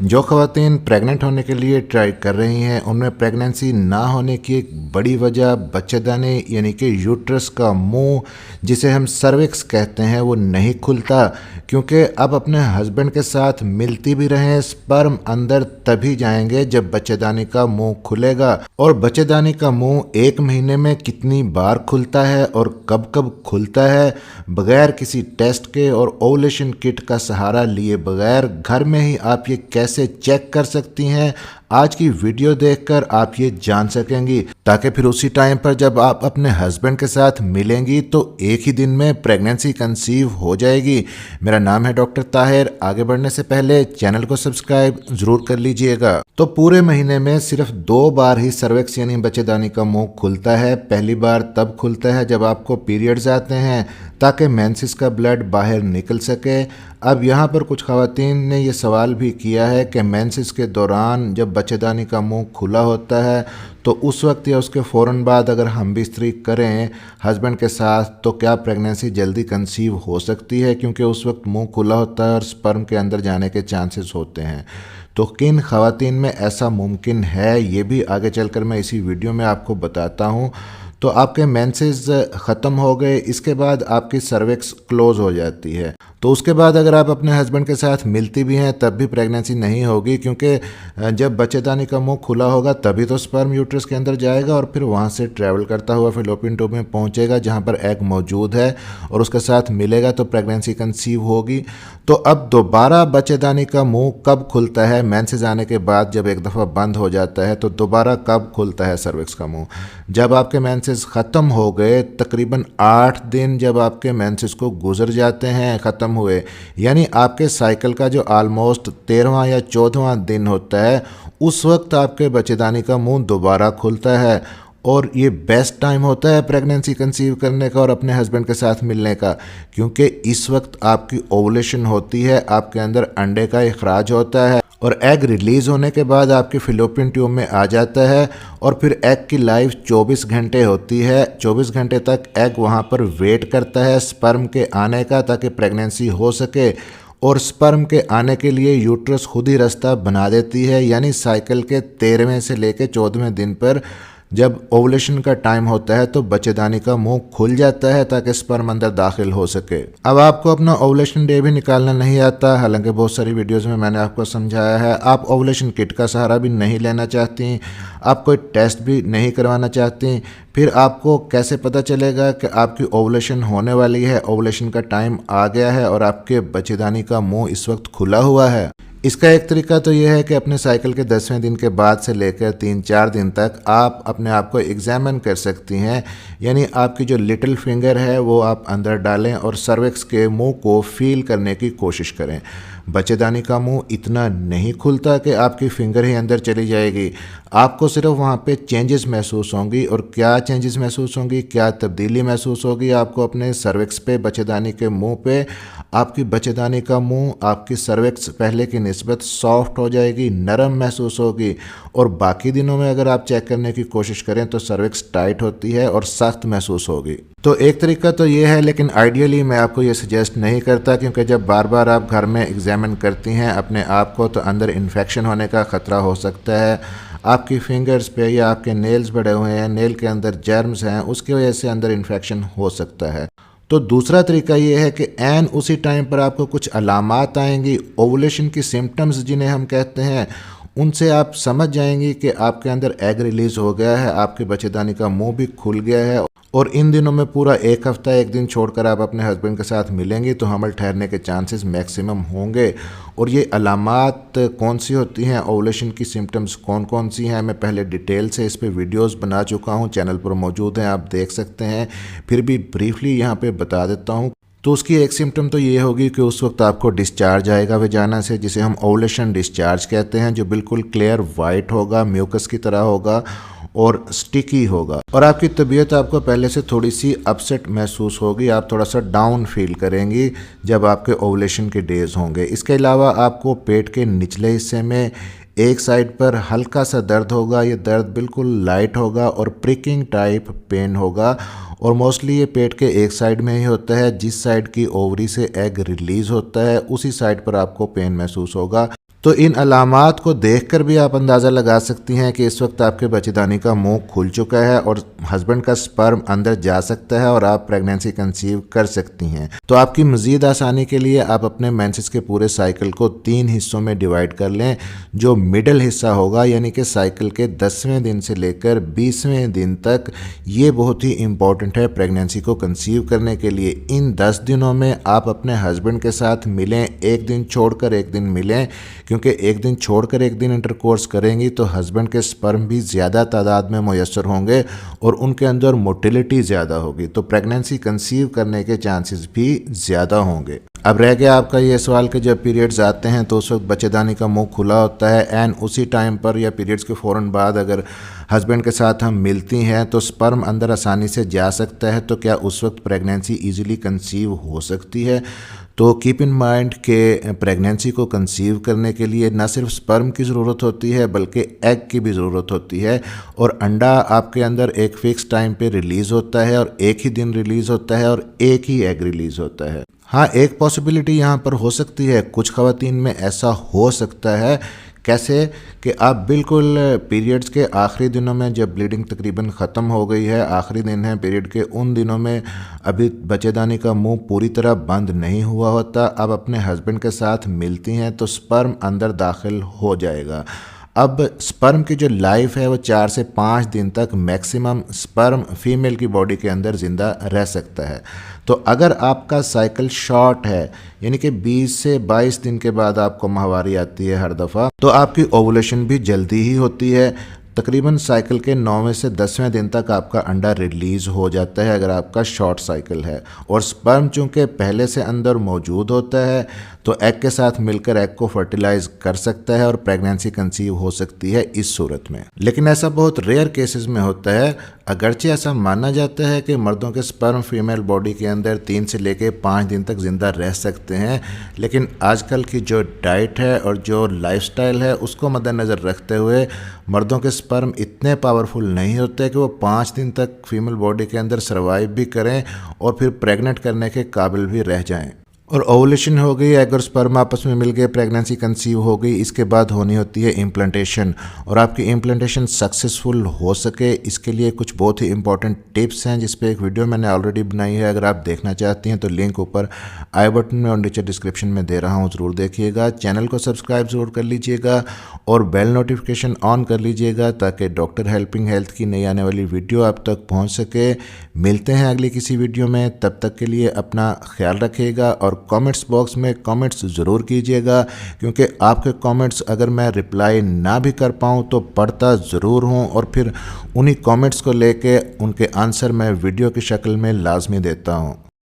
जो ख़वातीन प्रेग्नेंट होने के लिए ट्राई कर रही हैं उनमें प्रेगनेंसी ना होने की एक बड़ी वजह बच्चेदानी यानी कि यूट्रस का मुंह जिसे हम सर्विक्स कहते हैं वो नहीं खुलता, क्योंकि अब अपने हस्बैंड के साथ मिलती भी रहें स्पर्म अंदर तभी जाएंगे जब बच्चेदानी का मुंह खुलेगा। और बच्चेदानी का मुंह एक महीने में कितनी बार खुलता है और कब कब खुलता है, बगैर किसी टेस्ट के और ओवुलेशन किट का सहारा लिए बगैर घर में ही आप ये कैसे चेक कर सकती हैं, आज की वीडियो देखकर आप ये जान सकेंगी, ताकि फिर उसी टाइम पर जब आप अपने हस्बैंड के साथ मिलेंगी तो एक ही दिन में प्रेगनेंसी कंसीव हो जाएगी। मेरा नाम है डॉक्टर ताहिर। आगे बढ़ने से पहले चैनल को सब्सक्राइब जरूर कर लीजिएगा। तो पूरे महीने में सिर्फ 2 बार ही सर्विक्स यानी बच्चेदानी का मुंह खुलता है। पहली बार तब खुलता है जब आपको पीरियड्स आते हैं ताकि मेंसेस का ब्लड बाहर निकल सके। अब यहाँ पर कुछ ख़वातीन ने यह सवाल भी किया है कि मेंसेस के दौरान जब बच्चेदानी का मुंह खुला होता है तो उस वक्त या उसके फ़ौरन बाद अगर हम बिस्तरी करें हस्बैंड के साथ तो क्या प्रेगनेंसी जल्दी कंसीव हो सकती है, क्योंकि उस वक्त मुंह खुला होता है और स्पर्म के अंदर जाने के चांसेस होते हैं। तो किन ख़वातीन में ऐसा मुमकिन है ये भी आगे चलकर मैं इसी वीडियो में आपको बताता हूँ। तो आपके मेंसेस ख़त्म हो गए, इसके बाद आपकी सर्विक्स क्लोज हो जाती है, तो उसके बाद अगर आप अपने हस्बैंड के साथ मिलती भी हैं तब भी प्रेगनेंसी नहीं होगी, क्योंकि जब बच्चेदानी का मुंह खुला होगा तभी तो स्पर्म यूट्रस के अंदर जाएगा और फिर वहाँ से ट्रैवल करता हुआ फिलोपियन ट्यूब में पहुँचेगा जहाँ पर एग मौजूद है और उसके साथ मिलेगा तो प्रेगनेंसी कंसीव होगी। तो अब दोबारा बच्चेदानी का मुंह कब खुलता है? मेंसेस आने के बाद जब एक दफ़ा बंद हो जाता है तो दोबारा कब खुलता है सर्विक्स का मुंह? जब आपके मेंसेस ख़त्म हो गए, तकरीबन 8 दिन जब आपके मेंसेस को गुजर जाते हैं ख़त्म हुए, यानी आपके साइकिल का जो ऑलमोस्ट 13वां या 14वां दिन होता है, उस वक्त आपके बच्चेदानी का मुंह दोबारा खुलता है। और ये बेस्ट टाइम होता है प्रेगनेंसी कंसीव करने का और अपने हस्बैंड के साथ मिलने का, क्योंकि इस वक्त आपकी ओवुलेशन होती है, आपके अंदर अंडे का इखराज होता है और एग रिलीज़ होने के बाद आपके फिलोपियन ट्यूब में आ जाता है और फिर एग की लाइफ 24 घंटे होती है। 24 घंटे तक एग वहाँ पर वेट करता है स्पर्म के आने का ताकि प्रेगनेंसी हो सके, और स्पर्म के आने के लिए यूट्रस खुद ही रास्ता बना देती है, यानी साइकिल के 13वें से लेकर 14वें दिन पर जब ओवुलेशन का टाइम होता है तो बच्चेदानी का मुंह खुल जाता है ताकि स्पर्म अंदर दाखिल हो सके। अब आपको अपना ओवुलेशन डे भी निकालना नहीं आता, हालांकि बहुत सारी वीडियोस में मैंने आपको समझाया है। आप ओवुलेशन किट का सहारा भी नहीं लेना चाहती, आप कोई टेस्ट भी नहीं करवाना चाहती, फिर आपको कैसे पता चलेगा कि आपकी ओवुलेशन होने वाली है, ओवुलेशन का टाइम आ गया है और आपके बच्चेदानी का मुंह इस वक्त खुला हुआ है? इसका एक तरीका तो यह है कि अपने साइकिल के 10वें दिन के बाद से लेकर 3-4 दिन तक आप अपने आप को एग्जामिन कर सकती हैं, यानी आपकी जो लिटिल फिंगर है वो आप अंदर डालें और सर्विक्स के मुंह को फील करने की कोशिश करें। बच्चेदानी का मुंह इतना नहीं खुलता कि आपकी फिंगर ही अंदर चली जाएगी, आपको सिर्फ वहाँ पे चेंजेस महसूस होंगी। और क्या चेंजेस महसूस होंगी, क्या तब्दीली महसूस होगी आपको अपने सर्विक्स पे, बच्चेदानी के मुंह पे? आपकी बच्चेदानी का मुंह, आपकी सर्विक्स पहले की निस्बत सॉफ्ट हो जाएगी, नरम महसूस होगी, और बाकी दिनों में अगर आप चेक करने की कोशिश करें तो सर्विक्स टाइट होती है और सख्त महसूस होगी। तो एक तरीका तो ये है, लेकिन आइडियली मैं आपको ये सजेस्ट नहीं करता, क्योंकि जब बार बार आप घर में एग्जामिन करती हैं अपने आप को तो अंदर इन्फेक्शन होने का ख़तरा हो सकता है। आपकी फिंगर्स पे या आपके नेल्स बड़े हुए हैं, नेल के अंदर जर्म्स हैं, उसकी वजह से अंदर इन्फेक्शन हो सकता है। तो दूसरा तरीका ये है कि एन उसी टाइम पर आपको कुछ अलामात आएंगी, ओवुलेशन की सिम्टम्स जिन्हें हम कहते हैं, उनसे आप समझ जाएंगी कि आपके अंदर एग रिलीज़ हो गया है, आपके बच्चेदानी का मुंह भी खुल गया है। और इन दिनों में पूरा एक हफ्ता एक दिन छोड़कर आप अपने हस्बैंड के साथ मिलेंगी तो हमल ठहरने के चांसेस मैक्सिमम होंगे। और ये अलामात कौन सी होती हैं, ओवुलेशन की सिम्टम्स कौन कौन सी हैं, मैं पहले डिटेल से इस पे वीडियोस बना चुका हूँ, चैनल पर मौजूद हैं, आप देख सकते हैं। फिर भी ब्रीफली यहाँ पे बता देता हूँ। तो उसकी एक सिम्टम तो ये होगी कि उस वक्त आपको डिस्चार्ज आएगा वजाना से, जिसे हम ओवुलेशन डिस्चार्ज कहते हैं, जो बिल्कुल क्लियर वाइट होगा, म्यूकस की तरह होगा और स्टिकी होगा। और आपकी तबीयत आपको पहले से थोड़ी सी अपसेट महसूस होगी, आप थोड़ा सा डाउन फील करेंगी जब आपके ओवुलेशन के डेज होंगे। इसके अलावा आपको पेट के निचले हिस्से में एक साइड पर हल्का सा दर्द होगा, ये दर्द बिल्कुल लाइट होगा और प्रिकिंग टाइप पेन होगा और मोस्टली ये पेट के एक साइड में ही होता है। जिस साइड की ओवरी से एग रिलीज़ होता है उसी साइड पर आपको पेन महसूस होगा। तो इन अलामात को देखकर भी आप अंदाज़ा लगा सकती हैं कि इस वक्त आपके बच्चेदानी का मुंह खुल चुका है और हस्बैंड का स्पर्म अंदर जा सकता है और आप प्रेगनेंसी कंसीव कर सकती हैं। तो आपकी मज़ीद आसानी के लिए आप अपने मेंसेस के पूरे साइकिल को 3 हिस्सों में डिवाइड कर लें। जो मिडल हिस्सा होगा यानी कि साइकिल के 10वें दिन से लेकर 20वें दिन तक, ये बहुत ही इंपॉर्टेंट है प्रेगनेंसी को कंसीव करने के लिए। इन 10 दिनों में आप अपने हस्बैंड के साथ मिलें, एक दिन छोड़कर एक दिन मिलें, क्योंकि एक दिन छोड़कर एक दिन इंटरकोर्स करेंगी तो हस्बैंड के स्पर्म भी ज़्यादा तादाद में मुयस्सर होंगे और उनके अंदर मोटिलिटी ज़्यादा होगी, तो प्रेगनेंसी कंसीव करने के चांसेस भी ज़्यादा होंगे। अब रह गया आपका ये सवाल कि जब पीरियड्स आते हैं तो उस वक्त बच्चेदानी का मुंह खुला होता है एंड उसी टाइम पर या पीरियड्स के फ़ौरन बाद अगर हस्बैंड के साथ हम मिलती हैं तो स्पर्म अंदर आसानी से जा सकता है, तो क्या उस वक्त प्रेगनेंसी ईजिली कंसीव हो सकती है? तो कीप इन माइंड कि प्रेगनेंसी को कंसीव करने के लिए न सिर्फ स्पर्म की ज़रूरत होती है बल्कि एग की भी ज़रूरत होती है, और अंडा आपके अंदर एक फ़िक्स टाइम पे रिलीज़ होता है और एक ही दिन रिलीज़ होता है और एक ही एग रिलीज़ होता है। हाँ, एक पॉसिबिलिटी यहाँ पर हो सकती है, कुछ ख़वातीन में ऐसा हो सकता है। कैसे कि आप बिल्कुल पीरियड्स के आखिरी दिनों में जब ब्लीडिंग तकरीबन ख़त्म हो गई है, आखिरी दिन है पीरियड के, उन दिनों में अभी बच्चेदानी का मुंह पूरी तरह बंद नहीं हुआ होता, आप अपने हस्बैंड के साथ मिलती हैं तो स्पर्म अंदर दाखिल हो जाएगा। अब स्पर्म की जो लाइफ है वो 4 से 5 दिन तक मैक्सिमम स्पर्म फीमेल की बॉडी के अंदर ज़िंदा रह सकता है। तो अगर आपका साइकिल शॉर्ट है यानी कि 20 से 22 दिन के बाद आपको माहवारी आती है हर दफ़ा, तो आपकी ओवुलेशन भी जल्दी ही होती है। तकरीबन साइकिल के 9वें से 10वें दिन तक आपका अंडा रिलीज़ हो जाता है अगर आपका शॉर्ट साइकिल है, और स्पर्म चूँकि पहले से अंदर मौजूद होता है तो एग के साथ मिलकर एग को फर्टिलाइज कर सकता है और प्रेगनेंसी कंसीव हो सकती है इस सूरत में। लेकिन ऐसा बहुत रेयर केसेस में होता है। अगरचे ऐसा माना जाता है कि मर्दों के स्पर्म फीमेल बॉडी के अंदर 3 से लेकर 5 दिन तक ज़िंदा रह सकते हैं, लेकिन आजकल की जो डाइट है और जो लाइफस्टाइल है उसको मद्देनज़र रखते हुए मर्दों के स्पर्म इतने पावरफुल नहीं होते कि वो 5 दिन तक फीमेल बॉडी के अंदर सर्वाइव भी करें और फिर प्रेग्नेंट करने के काबिल भी रह जाएं। और ओवुलेशन हो गई, एग और स्पर्म आपस में मिल गए, प्रेगनेंसी कंसीव हो गई, इसके बाद होनी होती है इम्प्लांटेशन। और आपकी इम्प्लांटेशन सक्सेसफुल हो सके इसके लिए कुछ बहुत ही इंपॉर्टेंट टिप्स हैं जिस पे एक वीडियो मैंने ऑलरेडी बनाई है। अगर आप देखना चाहती हैं तो लिंक ऊपर आई बटन में और नीचे डिस्क्रिप्शन में दे रहा हूँ, ज़रूर देखिएगा। चैनल को सब्सक्राइब ज़रूर कर लीजिएगा और बेल नोटिफिकेशन ऑन कर लीजिएगा ताकि डॉक्टर हेल्पिंग हेल्थ की नई आने वाली वीडियो आप तक पहुँच सके। मिलते हैं अगली किसी वीडियो में, तब तक के लिए अपना ख्याल रखिएगा और कमेंट्स बॉक्स में कमेंट्स ज़रूर कीजिएगा, क्योंकि आपके कमेंट्स अगर मैं रिप्लाई ना भी कर पाऊँ तो पढ़ता ज़रूर हूँ और फिर उन्हीं कमेंट्स को लेके उनके आंसर मैं वीडियो की शक्ल में लाजमी देता हूँ।